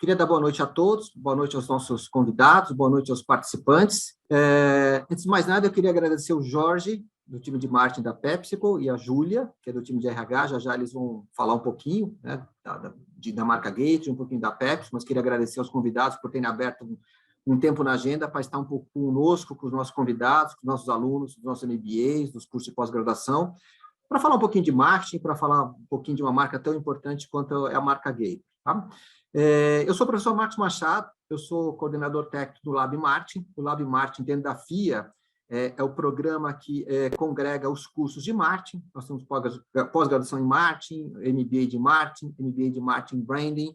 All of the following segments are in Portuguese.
Queria dar boa noite a todos, boa noite aos nossos convidados, boa noite aos participantes. Antes de mais nada, eu queria agradecer o Jorge, do time de marketing da PepsiCo, e a Júlia, que é do time de RH, já eles vão falar um pouquinho, né, da marca Gate, um pouquinho da Pepsi, mas queria agradecer aos convidados por terem aberto um tempo na agenda para estar um pouco conosco, com os nossos convidados, com os nossos alunos, dos nossos MBAs, dos cursos de pós-graduação, para falar um pouquinho de marketing, para falar um pouquinho de uma marca tão importante quanto é a marca Gate. Tá? Eu sou o professor Marcos Machado, eu sou coordenador técnico do Lab Marketing. O Lab Marketing, dentro da FIA, é o programa que congrega os cursos de marketing. Nós temos pós-graduação em marketing, MBA de marketing branding,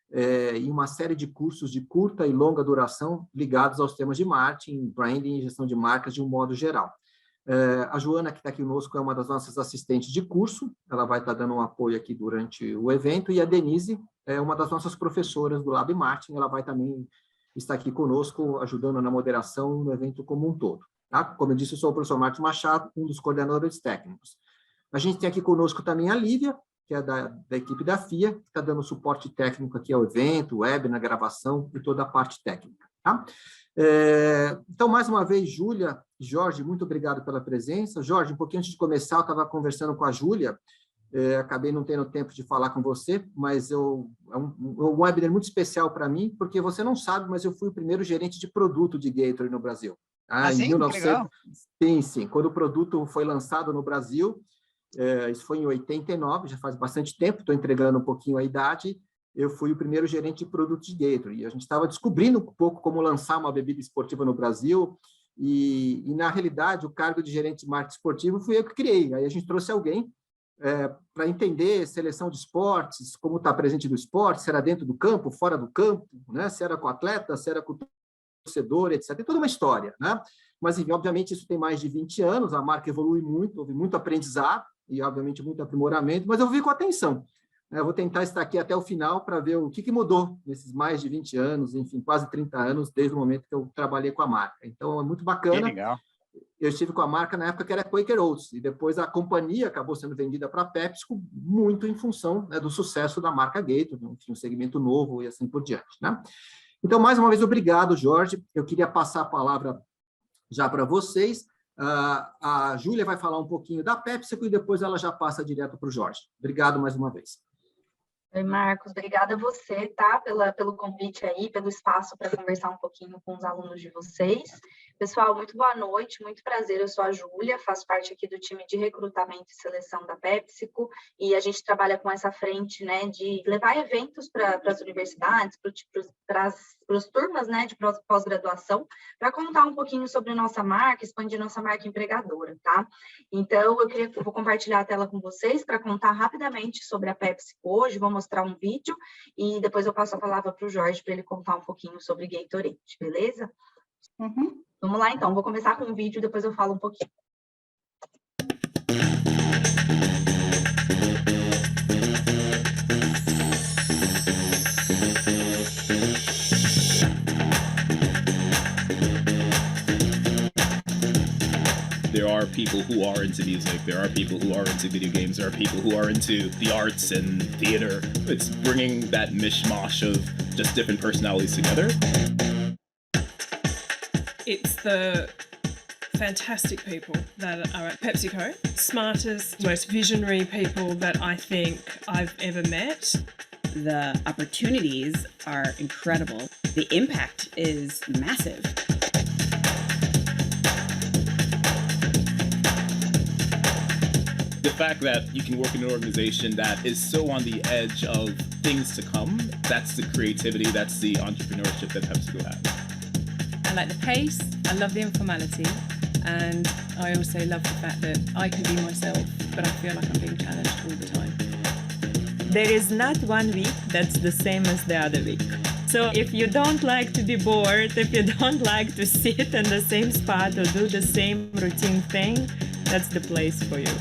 e uma série de cursos de curta e longa duração ligados aos temas de marketing, branding e gestão de marcas de um modo geral. A Joana, que está aqui conosco, é uma das nossas assistentes de curso, ela vai estar dando um apoio aqui durante o evento, e a Denise é uma das nossas professoras do Lab Marketing, ela vai também estar aqui conosco, ajudando na moderação no evento como um todo. Tá? Como eu disse, eu sou o professor Marcos Machado, um dos coordenadores técnicos. A gente tem aqui conosco também a Lívia, que é da equipe da FIA, que está dando suporte técnico aqui ao evento, web, na gravação e toda a parte técnica. Tá? Então, mais uma vez, Júlia, Jorge, muito obrigado pela presença. Jorge, um pouquinho antes de começar, eu estava conversando com a Júlia, acabei não tendo tempo de falar com você, mas é um webinar muito especial para mim, porque você não sabe, mas eu fui o primeiro gerente de produto de Gatorade no Brasil. Sim? Em 1900... Legal. Sim. Quando o produto foi lançado no Brasil, isso foi em 89, já faz bastante tempo, estou entregando um pouquinho a idade, eu fui o primeiro gerente de produtos de Gatorade, e a gente estava descobrindo um pouco como lançar uma bebida esportiva no Brasil, e na realidade, o cargo de gerente de marketing esportivo fui eu que criei. Aí a gente trouxe alguém para entender seleção de esportes, como está presente do esporte, se era dentro do campo, fora do campo, né? Se era com atleta, se era com torcedor, etc. Tem toda uma história, né? Mas, enfim, obviamente, isso tem mais de 20 anos, a marca evolui muito, houve muito aprendizado e, obviamente, muito aprimoramento, mas eu vi com atenção. Eu vou tentar estar aqui até o final para ver o que mudou nesses mais de 20 anos, enfim, quase 30 anos, desde o momento que eu trabalhei com a marca. Então, é muito bacana. Que legal. Eu estive com a marca na época que era Quaker Oats, e depois a companhia acabou sendo vendida para a PepsiCo, muito em função, né, do sucesso da marca Gatorade, enfim, um segmento novo e assim por diante, né? Então, mais uma vez, obrigado, Jorge. Eu queria passar a palavra já para vocês. A Júlia vai falar um pouquinho da PepsiCo e depois ela já passa direto para o Jorge. Obrigado mais uma vez. Oi, Marcos, obrigada a você, tá, pelo convite aí, pelo espaço para conversar um pouquinho com os alunos de vocês. Pessoal, muito boa noite, muito prazer, eu sou a Júlia, faço parte aqui do time de recrutamento e seleção da PepsiCo, e a gente trabalha com essa frente, né, de levar eventos para as universidades, para as turmas, né, de pós-graduação, para contar um pouquinho sobre nossa marca, expandir nossa marca empregadora, tá? Então, eu vou compartilhar a tela com vocês para contar rapidamente sobre a PepsiCo hoje, vou mostrar um vídeo e depois eu passo a palavra para o Jorge para ele contar um pouquinho sobre Gatorade, beleza? Uhum. Vamos lá, então. Vou começar com um vídeo, depois eu falo um pouquinho. There are people who are into music, there are people who are into video games, there are people who are into the arts and theater. It's bringing that mishmash of just different personalities together. It's the fantastic people that are at PepsiCo, smartest, most visionary people that I think I've ever met. The opportunities are incredible. The impact is massive. The fact that you can work in an organization that is so on the edge of things to come, that's the creativity, that's the entrepreneurship that PepsiCo has. I like the pace, I love the informality, and I also love the fact that I can be myself, but I feel like I'm being challenged all the time. There is not one week that's the same as the other week. So if you don't like to be bored, if you don't like to sit in the same spot or do the same routine thing, that's the place for you.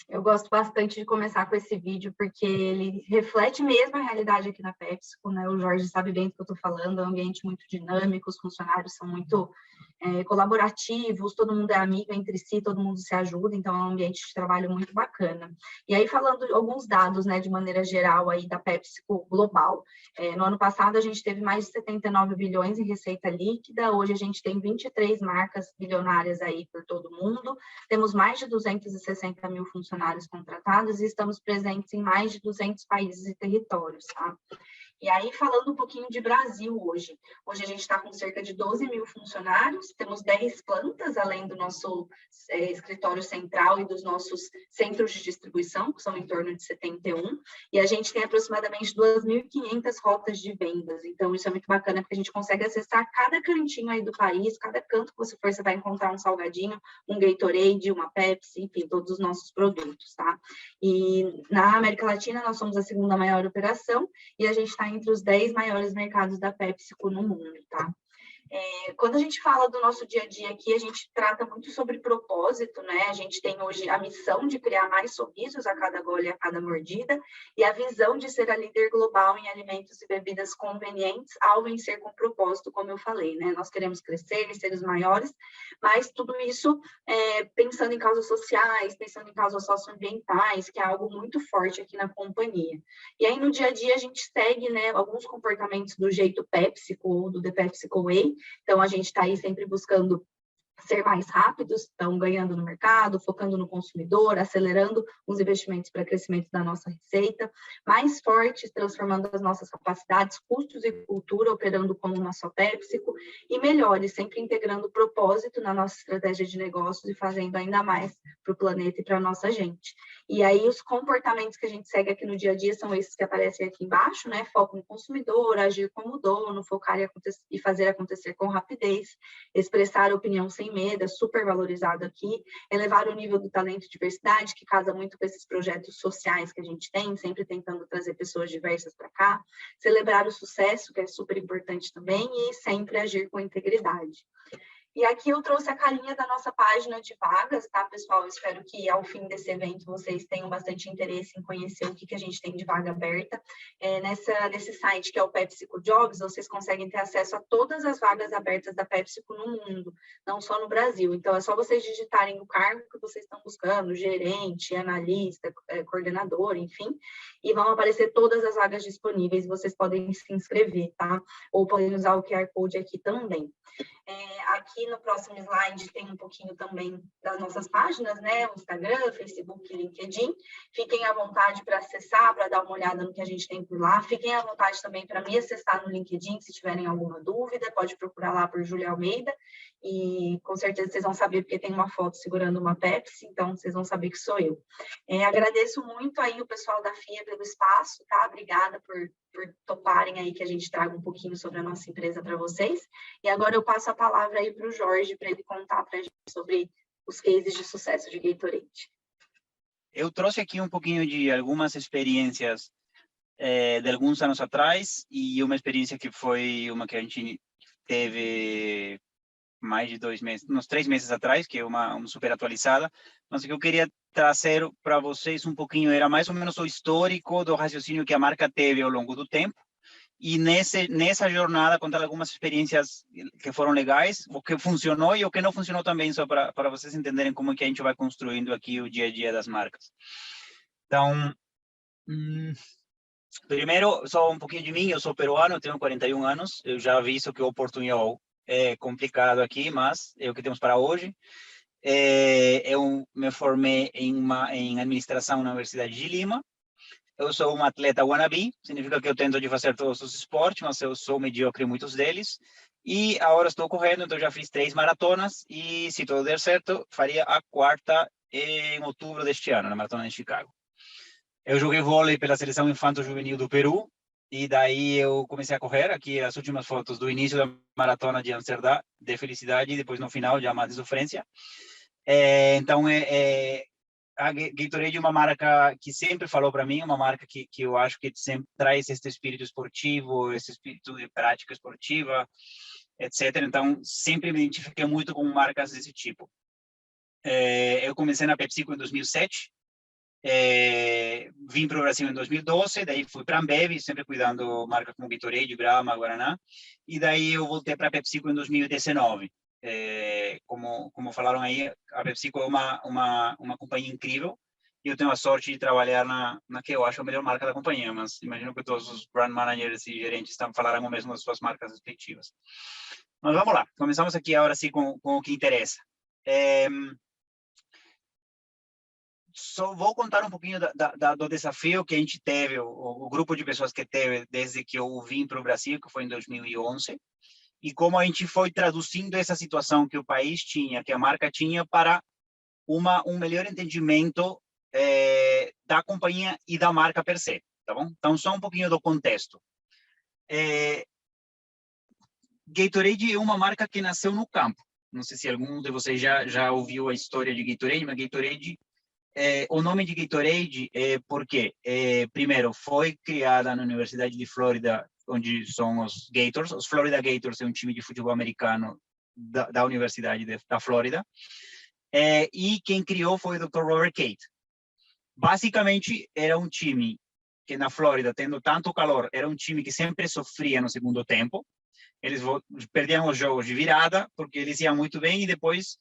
Eu gosto bastante de começar com esse vídeo, porque ele reflete mesmo a realidade aqui na PepsiCo, né? O Jorge sabe bem do que eu estou falando, é um ambiente muito dinâmico, os funcionários são muito colaborativos, todo mundo é amigo entre si, todo mundo se ajuda, então é um ambiente de trabalho muito bacana. E aí, falando alguns dados, né, de maneira geral, aí da PepsiCo global. No ano passado, a gente teve mais de 79 bilhões em receita líquida, hoje a gente tem 23 marcas bilionárias aí por todo mundo, temos mais de 260 mil funcionários contratados e estamos presentes em mais de 200 países e territórios, tá? E aí, falando um pouquinho de Brasil hoje. Hoje a gente está com cerca de 12 mil funcionários, temos 10 plantas, além do nosso escritório central e dos nossos centros de distribuição, que são em torno de 71, e a gente tem aproximadamente 2.500 rotas de vendas. Então, isso é muito bacana, porque a gente consegue acessar cada cantinho aí do país, cada canto que você for, você vai encontrar um salgadinho, um Gatorade, uma Pepsi, enfim, todos os nossos produtos, tá? E na América Latina, nós somos a segunda maior operação, e a gente está entre os 10 maiores mercados da PepsiCo no mundo, tá? Quando a gente fala do nosso dia a dia aqui, a gente trata muito sobre propósito, né? A gente tem hoje a missão de criar mais sorrisos a cada gole e a cada mordida, e a visão de ser a líder global em alimentos e bebidas convenientes, ao vencer com propósito, como eu falei, né? Nós queremos crescer e ser os maiores, mas tudo isso pensando em causas sociais, pensando em causas socioambientais, que é algo muito forte aqui na companhia. E aí, no dia a dia, a gente segue, né, alguns comportamentos do jeito PepsiCo ou do The PepsiCo Way. Então, a gente está aí sempre buscando ser mais rápidos, estão ganhando no mercado, focando no consumidor, acelerando os investimentos para crescimento da nossa receita, mais fortes, transformando as nossas capacidades, custos e cultura, operando como uma só PepsiCo, e melhores, sempre integrando o propósito na nossa estratégia de negócios e fazendo ainda mais para o planeta e para a nossa gente. E aí, os comportamentos que a gente segue aqui no dia a dia são esses que aparecem aqui embaixo, né? Foco no consumidor, agir como dono, focar e fazer acontecer com rapidez, expressar opinião sem medo, é super valorizado aqui, elevar o nível do talento e diversidade, que casa muito com esses projetos sociais que a gente tem, sempre tentando trazer pessoas diversas para cá, celebrar o sucesso, que é super importante também, e sempre agir com integridade. E aqui eu trouxe a carinha da nossa página de vagas, tá, pessoal? Eu espero que ao fim desse evento vocês tenham bastante interesse em conhecer o que a gente tem de vaga aberta. Nesse site, que é o PepsiCo Jobs, vocês conseguem ter acesso a todas as vagas abertas da PepsiCo no mundo, não só no Brasil. Então, é só vocês digitarem o cargo que vocês estão buscando, gerente, analista, coordenador, enfim, e vão aparecer todas as vagas disponíveis, vocês podem se inscrever, tá? Ou podem usar o QR Code aqui também. Aqui no próximo slide tem um pouquinho também das nossas páginas, né? O Instagram, Facebook e LinkedIn. Fiquem à vontade para acessar, para dar uma olhada no que a gente tem por lá. Fiquem à vontade também para me acessar no LinkedIn, se tiverem alguma dúvida. Pode procurar lá por Júlia Almeida. E com certeza vocês vão saber, porque tem uma foto segurando uma Pepsi, então vocês vão saber que sou eu. Agradeço muito aí o pessoal da FIA pelo espaço, tá? Obrigada por toparem aí que a gente traga um pouquinho sobre a nossa empresa para vocês. E agora eu passo a palavra aí para o Jorge, para ele contar para a gente sobre os cases de sucesso de Gatorade. Eu trouxe aqui um pouquinho de algumas experiências de alguns anos atrás, e uma experiência que foi uma que a gente teve mais de 2 meses, uns 3 meses atrás, que é uma super atualizada, mas o que eu queria trazer para vocês um pouquinho era mais ou menos o histórico do raciocínio que a marca teve ao longo do tempo, e nessa jornada contar algumas experiências que foram legais, o que funcionou e o que não funcionou também, só para vocês entenderem como é que a gente vai construindo aqui o dia a dia das marcas. Então, primeiro, só um pouquinho de mim, eu sou peruano, tenho 41 anos, eu já vi isso que o portunhol é complicado aqui, mas é o que temos para hoje. Eu me formei em administração na Universidade de Lima. Eu sou um atleta wannabe, significa que eu tento de fazer todos os esportes, mas eu sou medíocre em muitos deles. E agora estou correndo, então já fiz 3 maratonas e, se tudo der certo, faria a 4ª em outubro deste ano, na Maratona de Chicago. Eu joguei vôlei pela seleção infanto-juvenil do Peru, e daí eu comecei a correr. Aqui as últimas fotos do início da maratona de Amsterdã, de felicidade, e depois no final já mais de sofrência. Então, a Gatorade é uma marca que sempre falou para mim, uma marca que eu acho que sempre traz esse espírito esportivo, esse espírito de prática esportiva, etc. Então, sempre me identifiquei muito com marcas desse tipo. Eu comecei na PepsiCo em 2007, vim para o Brasil em 2012, daí fui para a Ambev, sempre cuidando marcas como Gatorade, Brahma, Guaraná, e daí eu voltei para a PepsiCo em 2019. Como falaram aí, a PepsiCo é uma companhia incrível, e eu tenho a sorte de trabalhar na que eu acho a melhor marca da companhia, mas imagino que todos os brand managers e gerentes falarão o mesmo das suas marcas respectivas. Mas vamos lá, começamos aqui agora sim com o que interessa. Só vou contar um pouquinho do desafio que a gente teve, o grupo de pessoas que teve desde que eu vim para o Brasil, que foi em 2011, e como a gente foi traduzindo essa situação que o país tinha, que a marca tinha, para um melhor entendimento da companhia e da marca per se, tá bom? Então, só um pouquinho do contexto. Gatorade é uma marca que nasceu no campo. Não sei se algum de vocês já ouviu a história de Gatorade, mas Gatorade, o nome de Gatorade é porque, primeiro, foi criada na Universidade de Flórida, onde são os Gators. Os Florida Gators é um time de futebol americano da Universidade da Flórida. E quem criou foi o Dr. Robert Cate. Basicamente, era um time que na Flórida, tendo tanto calor, era um time que sempre sofria no segundo tempo. Eles perdiam os jogos de virada, porque eles iam muito bem, e depois,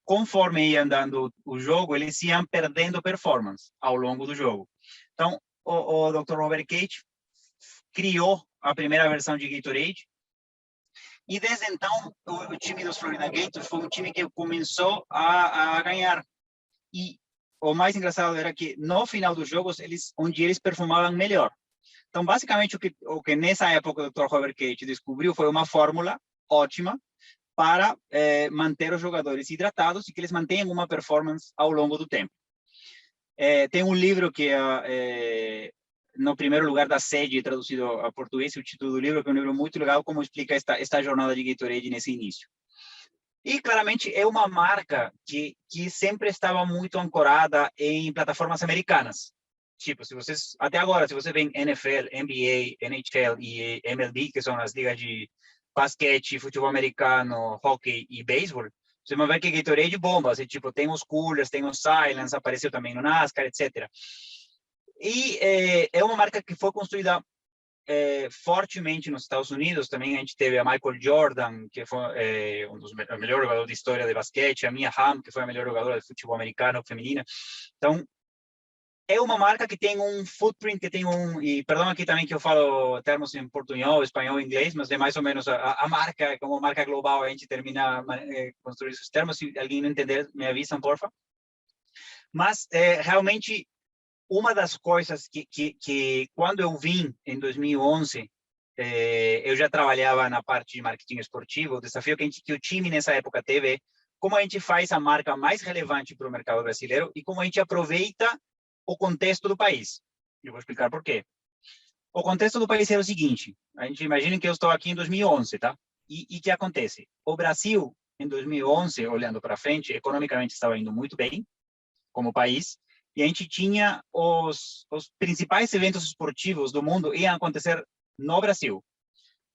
conforme ia andando o jogo, eles iam perdendo performance ao longo do jogo. Então, o Dr. Robert Cate criou a primeira versão de Gatorade, e desde então, o time dos Florida Gators foi um time que começou a ganhar. E o mais engraçado era que, no final dos jogos, onde eles performavam melhor. Então, basicamente, o que nessa época o Dr. Robert Cate descobriu foi uma fórmula ótima para manter os jogadores hidratados e que eles mantenham uma performance ao longo do tempo. Tem um livro que no primeiro lugar da sede, traduzido a português, o título do livro, que é um livro muito legal, como explica esta jornada de Gatorade nesse início. E, claramente, é uma marca que sempre estava muito ancorada em plataformas americanas. Tipo, até agora, se você vê NFL, NBA, NHL e MLB, que são as ligas de basquete, futebol americano, hockey e beisebol, você vai ver que Gatorade bomba. Assim, tipo, tem os coolers, tem os Silence, apareceu também no NASCAR, etc. E é uma marca que foi construída fortemente nos Estados Unidos. Também a gente teve a Michael Jordan, que foi um dos melhores jogadores da história de basquete, a Mia Hamm, que foi a melhor jogadora de futebol americano feminina. Então, é uma marca que tem um footprint, que tem e perdão aqui também que eu falo termos em portunhol, espanhol e inglês, mas é mais ou menos a marca, como marca global, a gente termina construir esses termos. Se alguém não entender, me avisam, porfa. Mas, realmente, uma das coisas que quando eu vim em 2011, eu já trabalhava na parte de marketing esportivo. O desafio que o time nessa época teve é como a gente faz a marca mais relevante para o mercado brasileiro e como a gente aproveita o contexto do país. Eu vou explicar por quê. O contexto do país é o seguinte: a gente imagina que eu estou aqui em 2011, tá? E que acontece? O Brasil, em 2011, olhando para frente, economicamente estava indo muito bem como país, e a gente tinha os principais eventos esportivos do mundo iam acontecer no Brasil.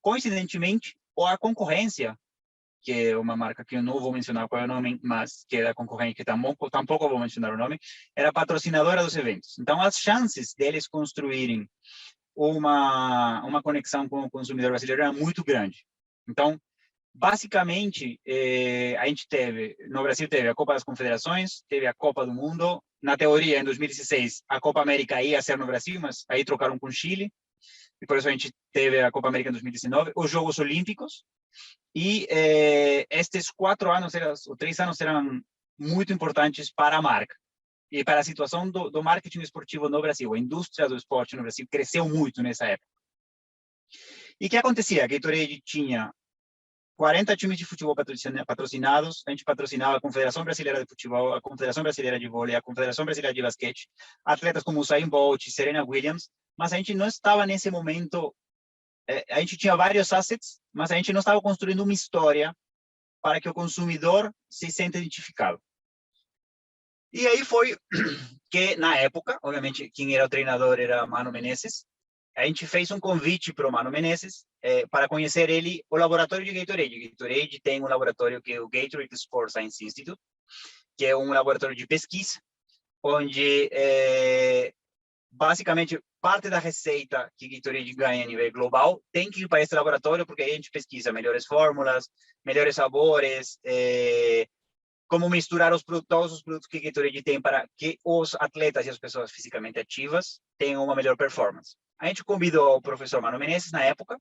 Coincidentemente, a concorrência, que é uma marca que eu não vou mencionar qual é o nome, mas que é a concorrente, que tampouco vou mencionar o nome, era patrocinadora dos eventos. Então, as chances deles construírem uma conexão com o consumidor brasileiro era muito grande. Então, basicamente, a gente no Brasil teve a Copa das Confederações, teve a Copa do Mundo. Na teoria, em 2016, a Copa América ia ser no Brasil, mas aí trocaram com o Chile, e por isso a gente teve a Copa América em 2019, os Jogos Olímpicos. E estes 4 anos, ou 3 anos, eram muito importantes para a marca e para a situação do marketing esportivo no Brasil. A indústria do esporte no Brasil cresceu muito nessa época. E o que acontecia? A Gatorade tinha 40 times de futebol patrocinados. A gente patrocinava a Confederação Brasileira de Futebol, a Confederação Brasileira de Vôlei, a Confederação Brasileira de Basquete, atletas como Usain Bolt, Serena Williams, mas a gente não estava nesse momento. A gente tinha vários assets, mas a gente não estava construindo uma história para que o consumidor se sinta identificado. E aí foi que, na época, obviamente, quem era o treinador era Mano Menezes. A gente fez um convite para o Mano Menezes para conhecer ele, o laboratório de Gatorade. Gatorade tem um laboratório que é o Gatorade Sport Science Institute, que é um laboratório de pesquisa, onde, basicamente, parte da receita que Gatorade ganha a nível global tem que ir para esse laboratório, porque aí a gente pesquisa melhores fórmulas, melhores sabores, como misturar todos os produtos que Gatorade tem para que os atletas e as pessoas fisicamente ativas tenham uma melhor performance. A gente convidou o professor Mano Menezes na época,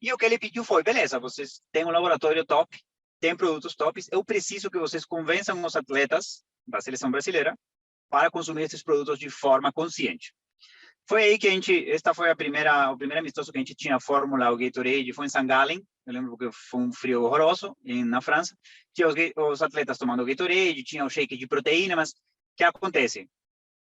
e o que ele pediu foi, beleza, vocês têm um laboratório top, têm produtos tops, eu preciso que vocês convençam os atletas da seleção brasileira para consumir esses produtos de forma consciente. Foi aí que esta foi o primeiro amistoso que a gente tinha a fórmula, o Gatorade, foi em St. Gallen, eu lembro que foi um frio horroroso, na França, tinha os atletas tomando Gatorade, tinha o shake de proteína, mas o que acontece?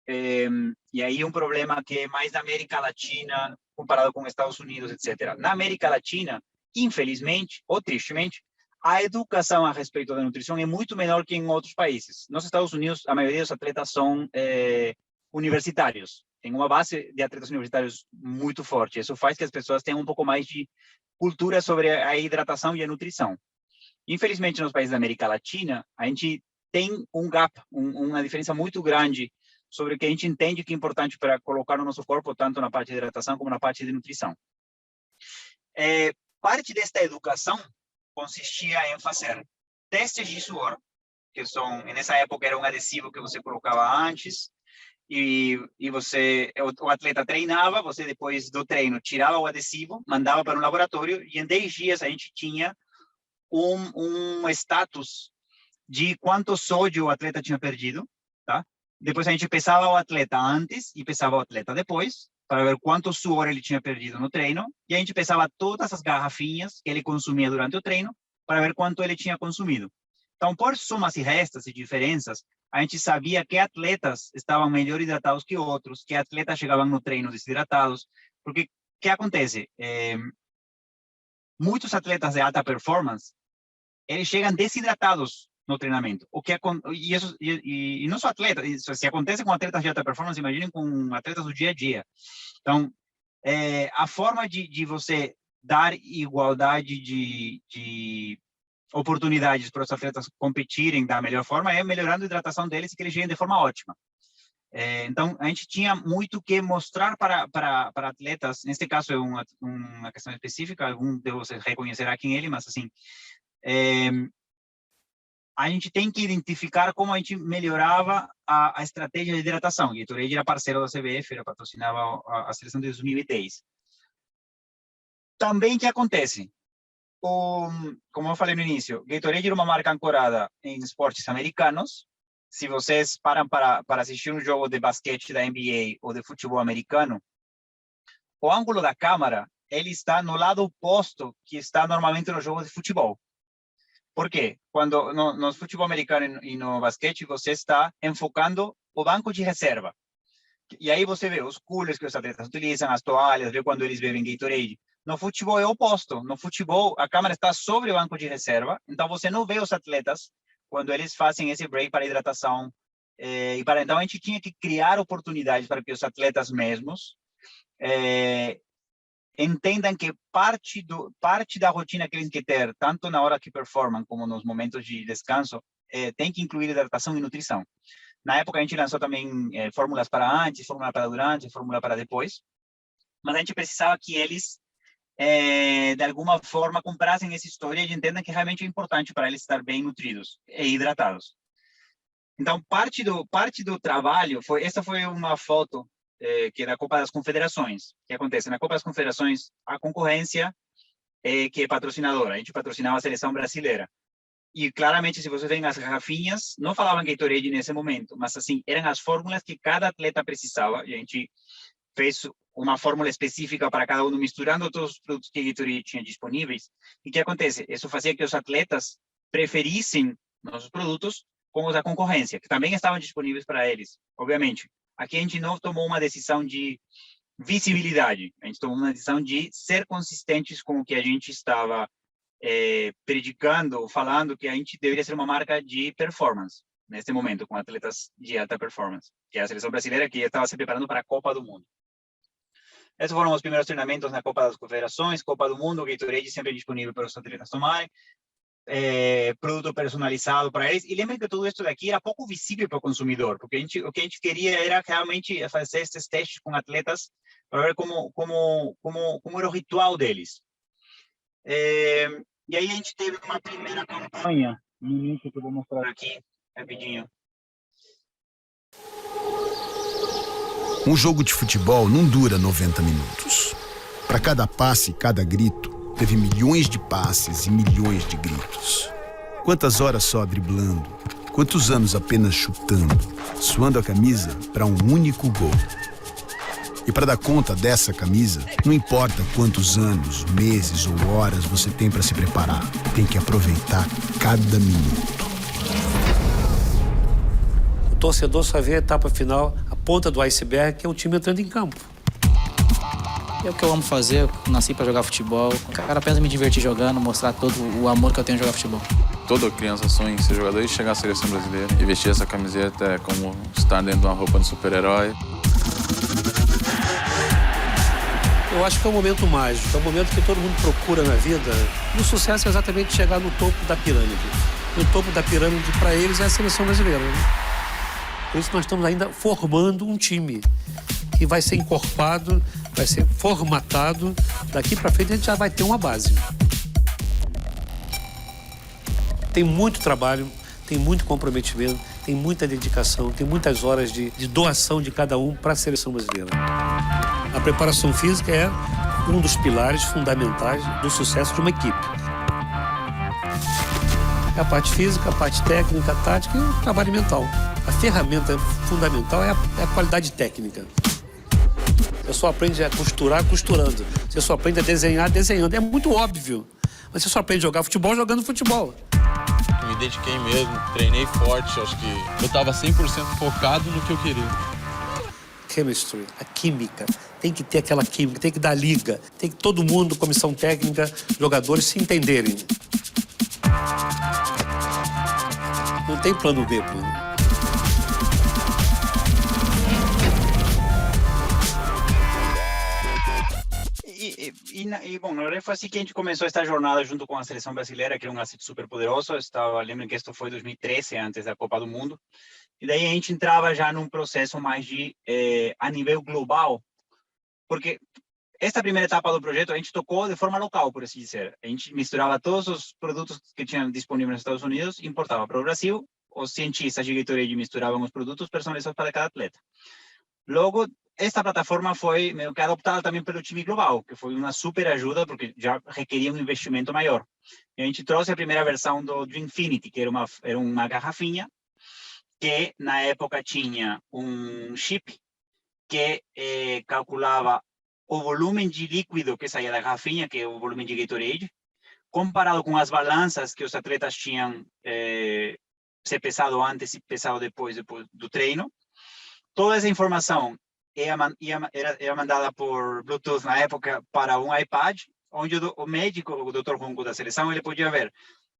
E aí um problema que é mais da América Latina, comparado com os Estados Unidos, etc. Na América Latina, infelizmente, ou tristemente, a educação a respeito da nutrição é muito menor que em outros países. Nos Estados Unidos, a maioria dos atletas são universitários. Tem uma base de atletas universitários muito forte. Isso faz que as pessoas tenham um pouco mais de cultura sobre a hidratação e a nutrição. Infelizmente, nos países da América Latina, a gente tem um gap, uma diferença muito grande sobre o que a gente entende que é importante para colocar no nosso corpo, tanto na parte de hidratação como na parte de nutrição. Parte desta educação consistia em fazer testes de suor, que são, nessa época, era um adesivo que você colocava antes, e o atleta treinava, você depois do treino tirava o adesivo, mandava para um laboratório, e em 10 dias a gente tinha um status de quanto sódio o atleta tinha perdido, tá? Depois a gente pesava o atleta antes e pesava o atleta depois, para ver quanto suor ele tinha perdido no treino, e a gente pesava todas as garrafinhas que ele consumia durante o treino, para ver quanto ele tinha consumido. Então, por somas e restas e diferenças, a gente sabia que atletas estavam melhor hidratados que outros, que atletas chegavam no treino desidratados, porque o que acontece? Muitos atletas de alta performance, eles chegam desidratados no treinamento. E não só atletas, isso se acontece com atletas de alta performance, imaginem com atletas do dia a dia. Então, a forma de você dar igualdade de oportunidades para os atletas competirem da melhor forma é melhorando a hidratação deles e que eles cheguem de forma ótima. Então, a gente tinha muito que mostrar para atletas, neste caso é uma questão específica, algum de vocês reconhecerá quem é ele, mas assim, a gente tem que identificar como a gente melhorava a estratégia de hidratação. O Gatorade era parceiro da CBF, ele patrocinava a seleção de 2010. Também o que acontece? Como eu falei no início, Gatorade era uma marca ancorada em esportes americanos. Se vocês param para assistir um jogo de basquete da NBA ou de futebol americano, o ângulo da câmera ele está no lado oposto que está normalmente no jogo de futebol. Por quê? Quando no futebol americano e no basquete, você está enfocando o banco de reserva. E aí você vê os coolers que os atletas utilizam, as toalhas, vê quando eles bebem Gatorade. No futebol é o oposto. No futebol, a câmera está sobre o banco de reserva, então você não vê os atletas quando eles fazem esse break para hidratação. Então, a gente tinha que criar oportunidades para que os atletas mesmos entendam que parte da rotina que eles têm que ter, tanto na hora que performam como nos momentos de descanso, tem que incluir hidratação e nutrição. Na época, a gente lançou também fórmulas para antes, fórmula para durante, fórmula para depois, mas a gente precisava que eles de alguma forma comprassem essa história e entendam que realmente é importante para eles estar bem nutridos e hidratados. Então, parte do trabalho essa foi uma foto que é da Copa das Confederações. O que acontece? Na Copa das Confederações, a concorrência que é patrocinadora. A gente patrocinava a seleção brasileira. E claramente, se você vê as garrafinhas, não falavam Gatorade nesse momento, mas assim, eram as fórmulas que cada atleta precisava. E a gente fez uma fórmula específica para cada um, misturando todos os produtos que a Gatorade tinha disponíveis. E o que acontece? Isso fazia que os atletas preferissem nossos produtos com os da concorrência, que também estavam disponíveis para eles, obviamente. Aqui a gente não tomou uma decisão de visibilidade, a gente tomou uma decisão de ser consistentes com o que a gente estava predicando, falando que a gente deveria ser uma marca de performance, neste momento, com atletas de alta performance, que é a seleção brasileira que estava se preparando para a Copa do Mundo. Esses foram os primeiros treinamentos na Copa das Confederações, Copa do Mundo, o Gatorade sempre disponível para os atletas tomarem. produto personalizado para eles. E lembrem que tudo isso daqui era pouco visível para o consumidor, porque o que a gente queria era realmente fazer esses testes com atletas para ver como era o ritual deles. E aí a gente teve uma primeira campanha, no início, que eu vou mostrar aqui, rapidinho. Um jogo de futebol não dura 90 minutos. Para cada passe e cada grito, teve milhões de passes e milhões de gritos. Quantas horas só driblando, quantos anos apenas chutando, suando a camisa para um único gol. E para dar conta dessa camisa, não importa quantos anos, meses ou horas você tem para se preparar, tem que aproveitar cada minuto. O torcedor só vê a etapa final, a ponta do iceberg, que é o time entrando em campo. É o que eu amo fazer, eu nasci para jogar futebol. O cara pensa em me divertir jogando, mostrar todo o amor que eu tenho em jogar futebol. Toda criança sonha em ser jogador e chegar à seleção brasileira. E vestir essa camiseta é como estar dentro de uma roupa de super-herói. Eu acho que é um momento mágico, é um momento que todo mundo procura na vida. E o sucesso é exatamente chegar no topo da pirâmide. E o topo da pirâmide, para eles, é a seleção brasileira. Né? Por isso nós estamos ainda formando um time que vai ser encorpado, vai ser formatado. Daqui para frente a gente já vai ter uma base. Tem muito trabalho, tem muito comprometimento, tem muita dedicação, tem muitas horas de doação de cada um para a seleção brasileira. A preparação física é um dos pilares fundamentais do sucesso de uma equipe. É a parte física, a parte técnica, a tática e o trabalho mental. A ferramenta fundamental é a qualidade técnica. Você só aprende a costurar costurando. Você só aprende a desenhar desenhando. É muito óbvio. Mas você só aprende a jogar futebol jogando futebol. Me dediquei mesmo, treinei forte. Acho que eu estava 100% focado no que eu queria. Chemistry, a química. Tem que ter aquela química, tem que dar liga. Tem que todo mundo, comissão técnica, jogadores se entenderem. Não tem plano B, pô. Bom, na verdade foi assim que a gente começou esta jornada junto com a seleção brasileira, que era um asset super poderoso. Lembrem que isto foi 2013, antes da Copa do Mundo. E daí a gente entrava já num processo mais de, a nível global, porque esta primeira etapa do projeto a gente tocou de forma local, por assim dizer. A gente misturava todos os produtos que tinham disponíveis nos Estados Unidos, importava para o Brasil, os cientistas de Gatorade misturavam os produtos personalizados para cada atleta. Logo, esta plataforma foi meio que adoptada também pelo time global, que foi uma super ajuda, porque já requeria um investimento maior. E a gente trouxe a primeira versão do Dreamfinity, que era uma garrafinha, que na época tinha um chip que calculava o volume de líquido que saía da garrafinha, que é o volume de Gatorade, comparado com as balanças que os atletas tinham se pesado antes e pesado depois do treino. Toda essa informação era mandada por Bluetooth na época para um iPad, onde o médico, o Dr. Runco da seleção, ele podia ver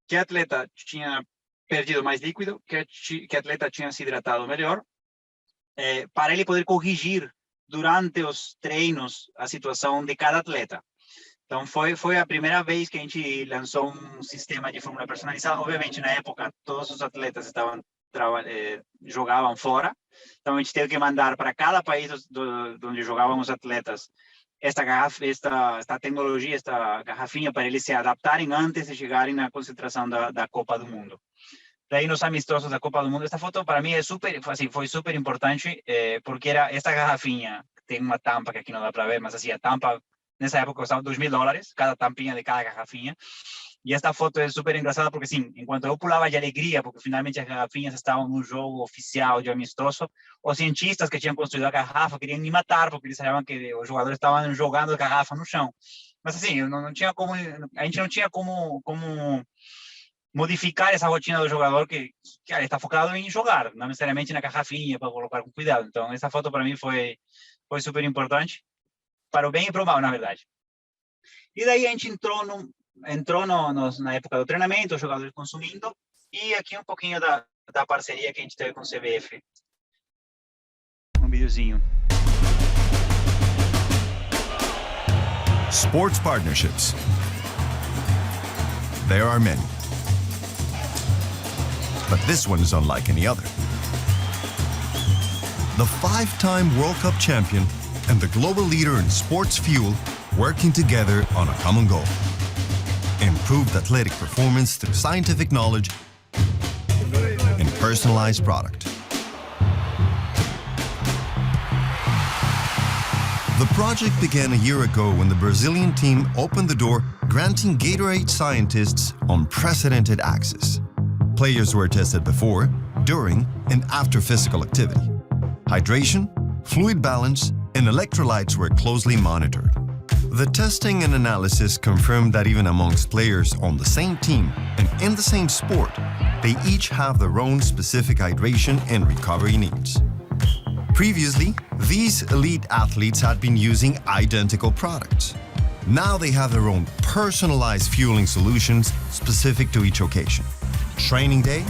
que atleta tinha perdido mais líquido, que atleta tinha se hidratado melhor, para ele poder corrigir durante os treinos a situação de cada atleta. Então foi a primeira vez que a gente lançou um sistema de fórmula personalizada. Obviamente, na época, todos os atletas jogavam fora, então a gente teve que mandar para cada país onde jogavam os atletas esta tecnologia, esta garrafinha, para eles se adaptarem antes de chegarem na concentração da Copa do Mundo. Daí, nos amistosos da Copa do Mundo, esta foto para mim foi super importante, porque era esta garrafinha, tem uma tampa que aqui não dá para ver, mas assim, a tampa, nessa época, custava $2.000, cada tampinha de cada garrafinha. E esta foto é super engraçada porque, sim, enquanto eu pulava de alegria, porque finalmente as garrafinhas estavam no jogo oficial de amistoso, os cientistas que tinham construído a garrafa queriam me matar, porque eles achavam que os jogadores estavam jogando a garrafa no chão. Mas, assim, não tinha como, a gente não tinha como modificar essa rotina do jogador que está focado em jogar, não necessariamente na garrafinha, para colocar com cuidado. Então, essa foto para mim foi super importante, para o bem e para o mal, na verdade. E daí a gente entrou na época do treinamento, os jogadores consumindo, e aqui um pouquinho da parceria que a gente teve com o CBF. Um videozinho. Sports partnerships. There are many. but this one is unlike any other. The 5-time World Cup champion and the global leader in sports fuel working together on a common goal. Improved athletic performance through scientific knowledge and personalized product. The project began a year ago when the Brazilian team opened the door, granting Gatorade scientists unprecedented access. Players were tested before, during, and after physical activity. Hydration, fluid balance, and electrolytes were closely monitored. The testing and analysis confirmed that even amongst players on the same team and in the same sport, they each have their own specific hydration and recovery needs. Previously, these elite athletes had been using identical products. Now they have their own personalized fueling solutions specific to each occasion. Training day,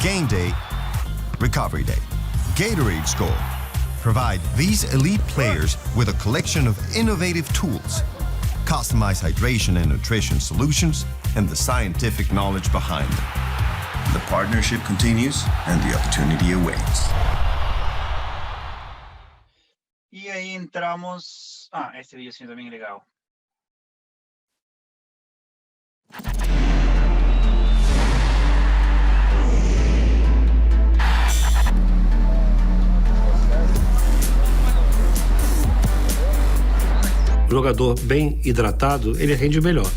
game day, recovery day. Gatorade's goal: provide these elite players with a collection of innovative tools, customized hydration and nutrition solutions, and the scientific knowledge behind them. The partnership continues and the opportunity awaits. E aí entramos... esse vídeo assim também é legal. O jogador bem hidratado, ele rende melhor.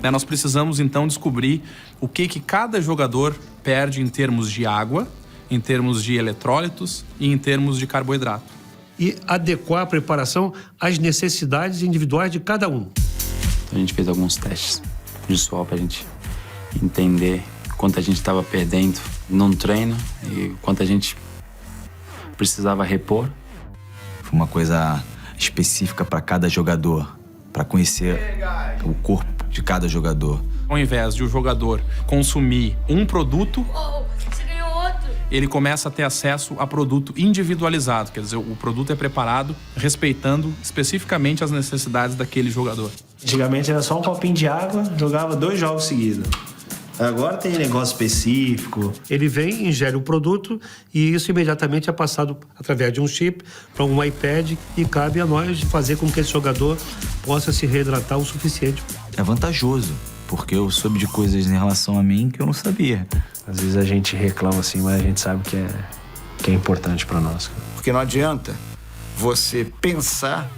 Nós precisamos, então, descobrir o que cada jogador perde em termos de água, em termos de eletrólitos e em termos de carboidrato. E adequar a preparação às necessidades individuais de cada um. A gente fez alguns testes de suor para a gente entender quanto a gente estava perdendo num treino e quanto a gente precisava repor. Foi uma coisa específica para cada jogador, para conhecer o corpo de cada jogador. Ao invés de o jogador consumir um produto, você ganhou outro. Ele começa a ter acesso a produto individualizado, quer dizer, o produto é preparado respeitando especificamente as necessidades daquele jogador. Antigamente era só um copinho de água, jogava 2 jogos seguidos. Agora tem negócio específico. Ele vem, ingere o produto e isso imediatamente é passado através de um chip para um iPad e cabe a nós fazer com que esse jogador possa se reidratar o suficiente. É vantajoso, porque eu soube de coisas em relação a mim que eu não sabia. Às vezes a gente reclama assim, mas a gente sabe que é importante para nós. Porque não adianta você pensar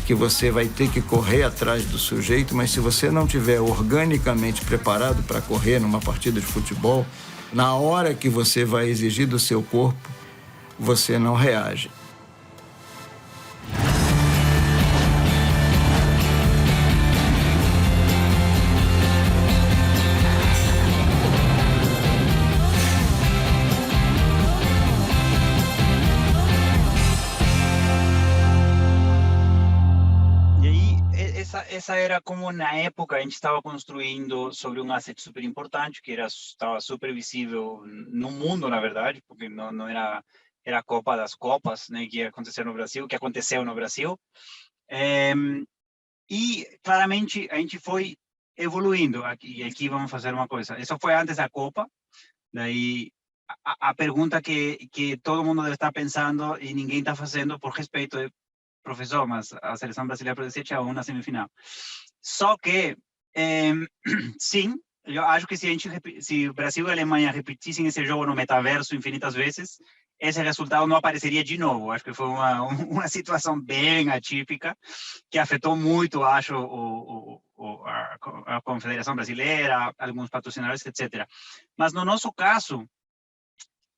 que você vai ter que correr atrás do sujeito, mas se você não tiver organicamente preparado para correr numa partida de futebol, na hora que você vai exigir do seu corpo, você não reage. Essa era como na época a gente estava construindo sobre um asset super importante que estava super visível no mundo, na verdade, porque não era a Copa das Copas, né, que aconteceu no Brasil, que aconteceu no Brasil. E claramente a gente foi evoluindo aqui, e aqui vamos fazer uma coisa. Isso foi antes da Copa. Daí a pergunta que todo mundo deve estar pensando e ninguém está fazendo por respeito é: professor, mas a seleção brasileira perdeu 7-1 na semifinal. Só que, sim, eu acho que se o Brasil e a Alemanha repetissem esse jogo no metaverso infinitas vezes, esse resultado não apareceria de novo. Acho que foi uma situação bem atípica, que afetou muito, acho, a Confederação Brasileira, alguns patrocinadores, etc. Mas no nosso caso,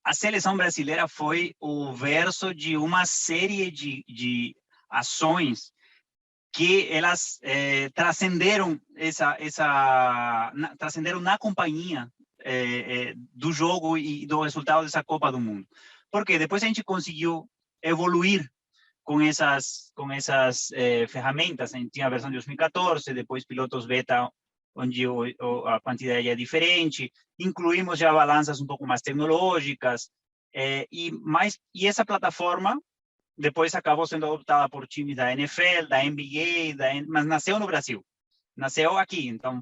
a seleção brasileira foi o verso de uma série de ações que elas transcenderam transcenderam na companhia do jogo e do resultado dessa Copa do Mundo. Porque depois a gente conseguiu evoluir com essas ferramentas. A gente tinha a versão de 2014, depois pilotos beta, onde a quantidade é diferente, incluímos já balanças um pouco mais tecnológicas, e essa plataforma depois acabou sendo adoptada por times da NFL, da NBA, mas nasceu no Brasil. nasceu aqui. Então,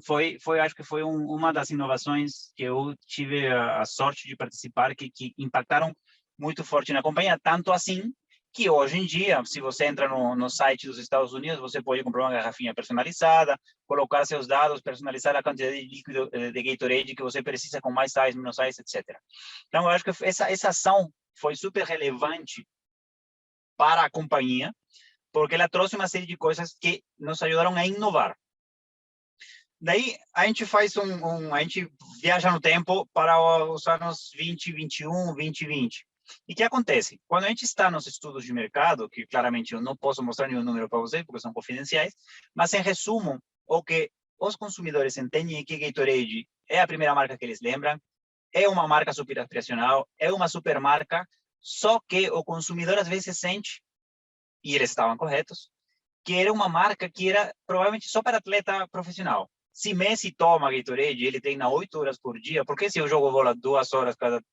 acho que foi uma das inovações que eu tive a sorte de participar, que impactaram muito forte na companhia, tanto assim que hoje em dia, se você entra no site dos Estados Unidos, você pode comprar uma garrafinha personalizada, colocar seus dados, personalizar a quantidade de líquido de Gatorade que você precisa, com mais sais, menos sais, etc. Então, eu acho que essa ação foi super relevante para a companhia, porque ela trouxe uma série de coisas que nos ajudaram a inovar. Daí, a gente faz a gente viaja no tempo para os anos 2021, 2020. E o que acontece? Quando a gente está nos estudos de mercado, que claramente eu não posso mostrar nenhum número para vocês, porque são confidenciais, mas em resumo, o que os consumidores entendem é que Gatorade é a primeira marca que eles lembram, é uma marca super aspiracional, é uma super marca, só que o consumidor às vezes sente, e eles estavam corretos, que era uma marca que era provavelmente só para atleta profissional. Se Messi toma Gatorade, ele treina 8 horas por dia, por que se eu jogo bola 2 horas cada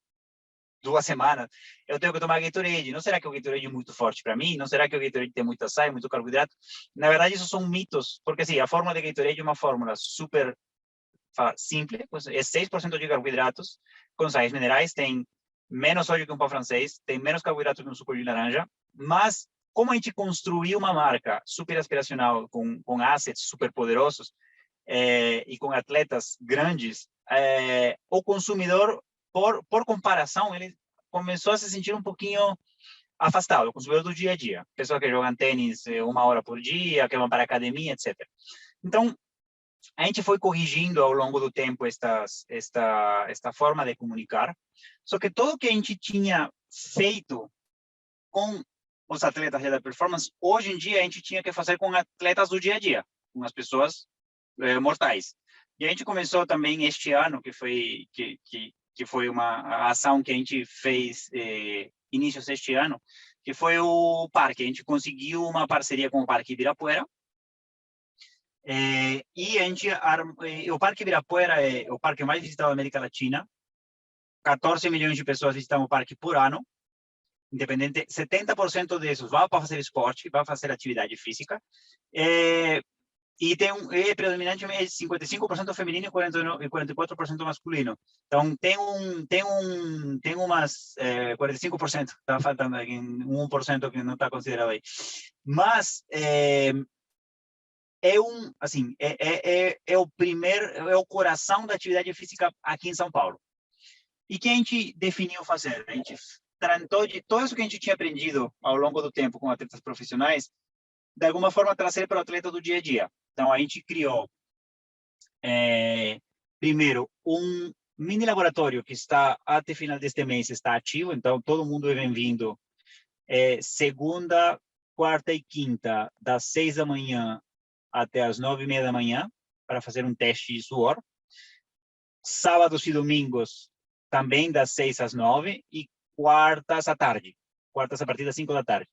2 semanas, eu tenho que tomar Gatorade? Não será que o Gatorade é muito forte para mim? Não será que o Gatorade tem muita sal, muito carboidrato? Na verdade, isso são mitos, porque sim, a fórmula de Gatorade é uma fórmula super simples, é 6% de carboidratos com sais minerais, tem menos sódio que um pão francês, tem menos carboidrato que um suco de laranja, mas como a gente construiu uma marca super aspiracional, com assets super poderosos, e com atletas grandes, o consumidor, por comparação, ele começou a se sentir um pouquinho afastado, o consumidor do dia a dia. Pessoas que jogam tênis 1 hora por dia, que vão para a academia, etc. Então, a gente foi corrigindo ao longo do tempo esta forma de comunicar, só que tudo que a gente tinha feito com os atletas da performance, hoje em dia a gente tinha que fazer com atletas do dia a dia, com as pessoas mortais. E a gente começou também este ano, que foi uma ação que a gente fez inícios deste ano, que foi o parque. A gente conseguiu uma parceria com o Parque Ibirapuera, e o Parque Ibirapuera é o parque mais visitado da América Latina. 14 milhões de pessoas visitam o parque por ano, independente, 70% desses vão para fazer esporte, vão fazer atividade física, e tem predominantemente 55% feminino e 44% masculino. Então, tem umas 45%, está faltando aqui 1% que não está considerado aí. Mas é o coração da atividade física aqui em São Paulo. E que a gente definiu fazer? A gente tratou de tudo isso que a gente tinha aprendido ao longo do tempo com atletas profissionais, de alguma forma trazer para o atleta do dia a dia. Então, a gente criou, primeiro, um mini laboratório que está, até final deste mês, está ativo. Então, todo mundo é bem-vindo. Segunda, quarta e quinta, das 6 da manhã até as 9:30 da manhã, para fazer um teste de suor. Sábados e domingos, também das 6 às 9, e quartas à tarde. Quartas a partir das 5 da tarde.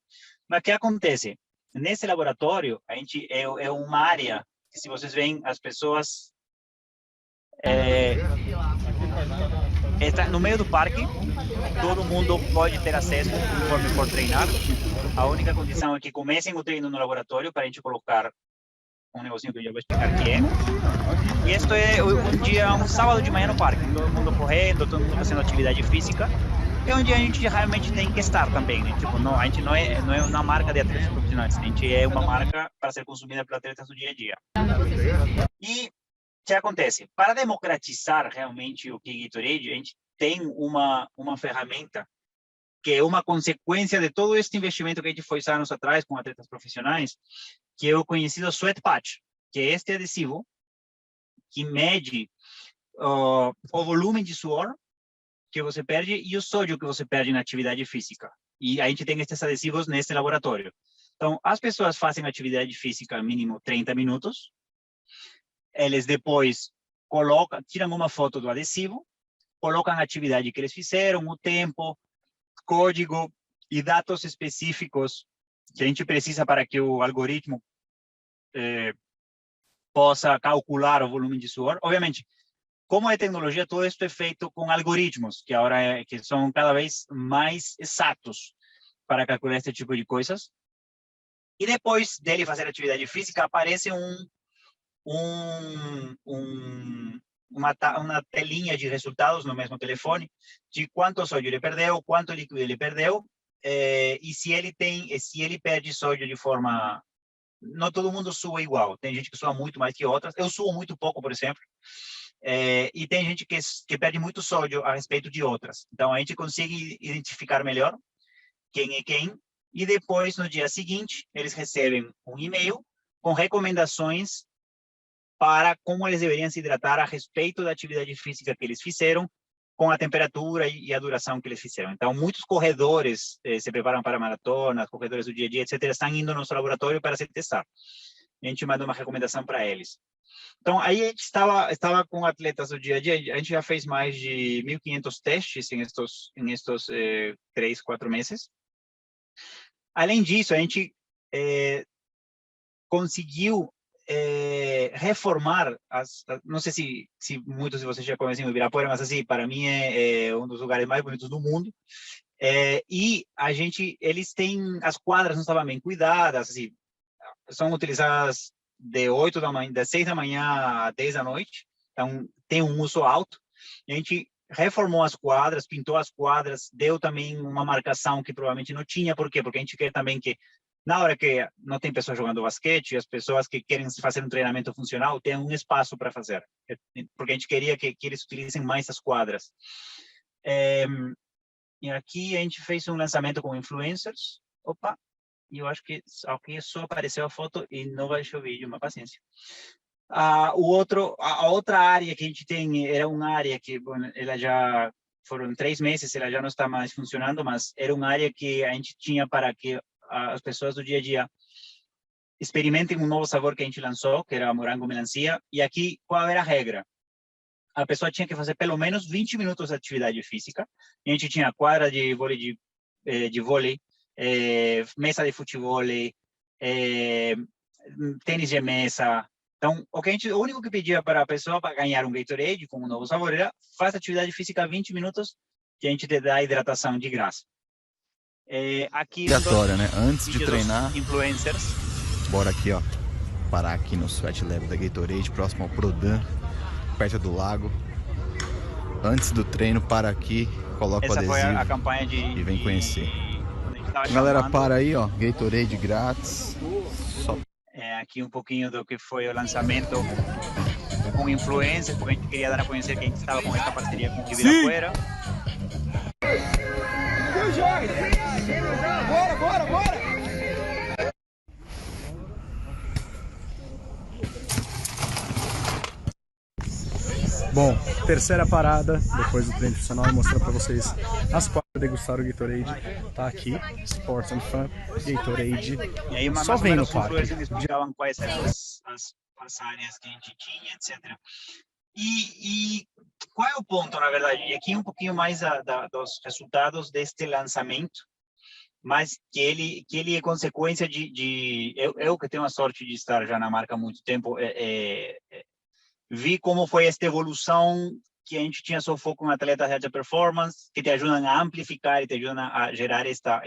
Mas o que acontece? Nesse laboratório, a gente é uma área que, se vocês veem, as pessoas está no meio do parque, todo mundo pode ter acesso conforme for treinar. A única condição é que comecem o treino no laboratório, para a gente colocar um negocinho que eu já vou explicar o que é. E isso é um sábado de manhã no parque, todo mundo correndo, todo mundo fazendo atividade física. É onde a gente realmente tem que estar também, né? Tipo, a gente não é uma marca de atletas profissionais, a gente é uma marca para ser consumida por atletas do dia a dia. E o que acontece? Para democratizar realmente o que é Gatorade, a gente tem uma ferramenta que é uma consequência de todo este investimento que a gente fez anos atrás com atletas profissionais, que é o conhecido Sweat Patch, que é este adesivo que mede o volume de suor que você perde e o sódio que você perde na atividade física. E a gente tem esses adesivos nesse laboratório. Então, as pessoas fazem atividade física mínimo 30 minutos, eles depois tiram uma foto do adesivo, colocam a atividade que eles fizeram, o tempo, código e dados específicos que a gente precisa para que o algoritmo possa calcular o volume de suor. Obviamente, como é tecnologia, todo isso é feito com algoritmos, que agora que são cada vez mais exatos para calcular esse tipo de coisas. E depois dele fazer atividade física, aparece uma telinha de resultados no mesmo telefone, de quanto sódio ele perdeu, quanto líquido ele perdeu, e se ele perde sódio de forma... Não todo mundo sua igual, tem gente que sua muito mais que outras, eu suo muito pouco, por exemplo, e tem gente que perde muito sódio a respeito de outras. Então, a gente consegue identificar melhor quem é quem, e depois, no dia seguinte, eles recebem um e-mail com recomendações para como eles deveriam se hidratar a respeito da atividade física que eles fizeram, com a temperatura e a duração que eles fizeram. Então, muitos corredores se preparam para maratonas, corredores do dia a dia, etc., estão indo no nosso laboratório para se testar. A gente manda uma recomendação para eles. Então, aí a gente estava com atletas do dia a dia, a gente já fez mais de 1.500 testes em estes 3, 4 meses. Além disso, a gente conseguiu reformar, não sei se muitos de vocês já conhecem o Ibirapuera, mas assim, para mim é um dos lugares mais bonitos do mundo. E eles têm, as quadras não estavam bem cuidadas, assim, são utilizadas das 6 da manhã a 10 da noite, então tem um uso alto. E a gente reformou as quadras, pintou as quadras, deu também uma marcação que provavelmente não tinha. Por quê? Porque a gente quer também que, na hora que não tem pessoas jogando basquete, as pessoas que querem fazer um treinamento funcional tenham um espaço para fazer. Porque a gente queria que eles utilizem mais as quadras. E aqui a gente fez um lançamento com influencers. Opa! E eu acho que aqui só apareceu a foto e não baixou o vídeo, uma paciência. A outra área que a gente tem era uma área que, bom, ela já foram 3 meses, ela já não está mais funcionando, mas era uma área que a gente tinha para que as pessoas do dia a dia experimentem um novo sabor que a gente lançou, que era morango melancia. E aqui, qual era a regra? A pessoa tinha que fazer pelo menos 20 minutos de atividade física. E a gente tinha quadra de vôlei, mesa de futebol, tênis de mesa. Então, o único que pedia para a pessoa para ganhar um Gatorade com um novo sabor era faz atividade física 20 minutos que a gente te dá hidratação de graça. Aqui obrigatória, né? Antes de treinar, influencers. Bora aqui, ó, parar aqui no Sweat Lab da Gatorade, próximo ao Prodan, perto do lago. Antes do treino, para aqui, coloca o adesivo. Essa foi a campanha e vem conhecer. Galera, para aí, ó, Gatorade grátis. Aqui um pouquinho do que foi o lançamento com influencers, porque a gente queria dar a conhecer que a gente estava com essa parceria com o Ibirapuera. Bora! Bom, terceira parada, depois do treino funcional, vou mostrar para vocês as quadras degustar o Gatorade. Tá aqui, Sports and Fun, Gatorade. E aí, só vem no parque. Eles explicavam quais eram as áreas que a gente tinha, etc. E qual é o ponto, na verdade? E aqui um pouquinho mais dos resultados deste lançamento, mas que ele é consequência de eu que tenho a sorte de estar já na marca há muito tempo, vi como foi esta evolução, que a gente tinha só foco em atletas de alta performance, que te ajudam a amplificar e te ajudam a gerar esta